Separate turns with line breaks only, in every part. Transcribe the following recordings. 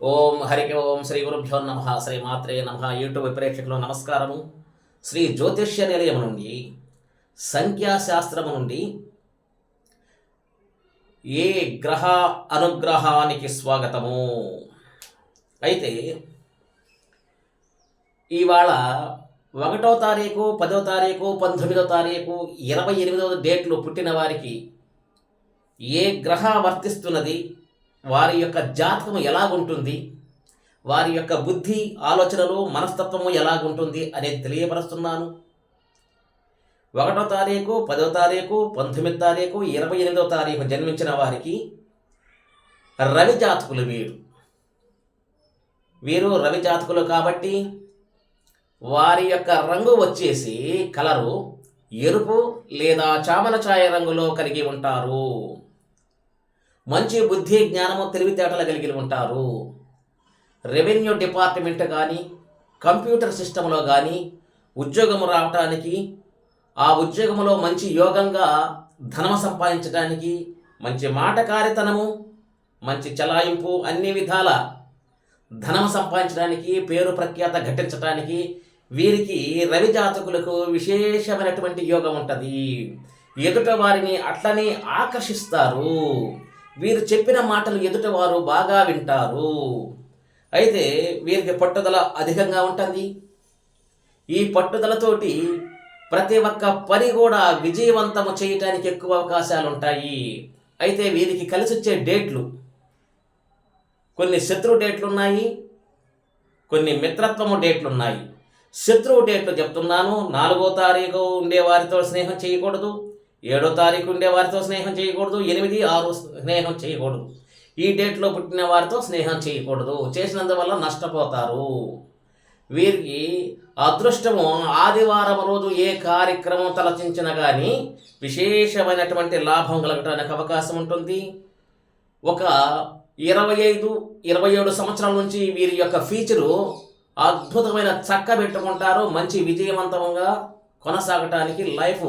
ఓం హరికి ఓం శ్రీ గురుభ్యో నమ శ్రీ మాత్రే నమ యూట్యూబ్ ప్రేక్షకులు నమస్కారము. శ్రీ జ్యోతిష్య నిలయం నుండి సంఖ్యాశాస్త్రము నుండి ఏ గ్రహ అనుగ్రహానికి స్వాగతము. అయితే ఇవాళ 1వ తారీఖు 10వ తారీఖు 19వ తారీఖు 28వ డేట్లు పుట్టిన వారికి ఏ గ్రహ వర్తిస్తున్నది, వారి యొక్క జాతకము ఎలాగుంటుంది, వారి యొక్క బుద్ధి ఆలోచనలు మనస్తత్వము ఎలాగుంటుంది అనేది తెలియపరుస్తున్నాను. 1వ తారీఖు 10వ తారీఖు 19వ తారీఖు 28వ తారీఖు జన్మించిన వారికి రవి జాతకులు. వీరు రవి జాతకులు కాబట్టి వారి యొక్క రంగు వచ్చేసి కలరు ఎరుపు లేదా చామన ఛాయ రంగులో కలిగి ఉంటారు. మంచి బుద్ధి జ్ఞానము తెలివితేటలు కలిగి ఉంటారు. రెవెన్యూ డిపార్ట్మెంట్ కానీ కంప్యూటర్ సిస్టంలో కానీ ఉద్యోగము రావటానికి, ఆ ఉద్యోగంలో మంచి యోగంగా ధనము సంపాదించడానికి, మంచి మాటకారితనము, మంచి చలాయింపు, అన్ని విధాల ధనము సంపాదించడానికి, పేరు ప్రఖ్యాత ఘటించడానికి వీరికి రవి జాతకులకు విశేషమైనటువంటి యోగం ఉంటుంది. ఎదుట వారిని అట్లనే ఆకర్షిస్తారు. వీరు చెప్పిన మాటలు ఎదుటివారు బాగా వింటారు. అయితే వీరికి పట్టుదల అధికంగా ఉంటుంది. ఈ పట్టుదలతోటి ప్రతి ఒక్క పని కూడా విజయవంతము చేయటానికి ఎక్కువ అవకాశాలు ఉంటాయి. అయితే వీరికి కలిసి వచ్చే డేట్లు కొన్ని శత్రు డేట్లు ఉన్నాయి, కొన్ని మిత్రత్వము డేట్లు ఉన్నాయి. శత్రువు డేట్లు చెప్తున్నాను. 4వ తారీఖు ఉండే వారితో స్నేహం చేయకూడదు, 7వ తారీఖు ఉండే వారితో స్నేహం చేయకూడదు, 8, 6 స్నేహం చేయకూడదు. ఈ డేట్లో పుట్టిన వారితో స్నేహం చేయకూడదు. చేసినందువల్ల నష్టపోతారు. వీరికి అదృష్టము ఆదివారం రోజు ఏ కార్యక్రమం తలచించినా కానీ విశేషమైనటువంటి లాభం కలగటానికి అవకాశం ఉంటుంది. ఒక 25, 27 సంవత్సరాల నుంచి వీరి యొక్క ఫీచరు అద్భుతమైన చక్క పెట్టుకుంటారు. మంచి విజయవంతంగా కొనసాగటానికి, లైఫ్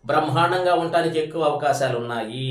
బ్రహ్మాండంగా ఉండటానికి ఎక్కువ అవకాశాలు ఉన్నాయి.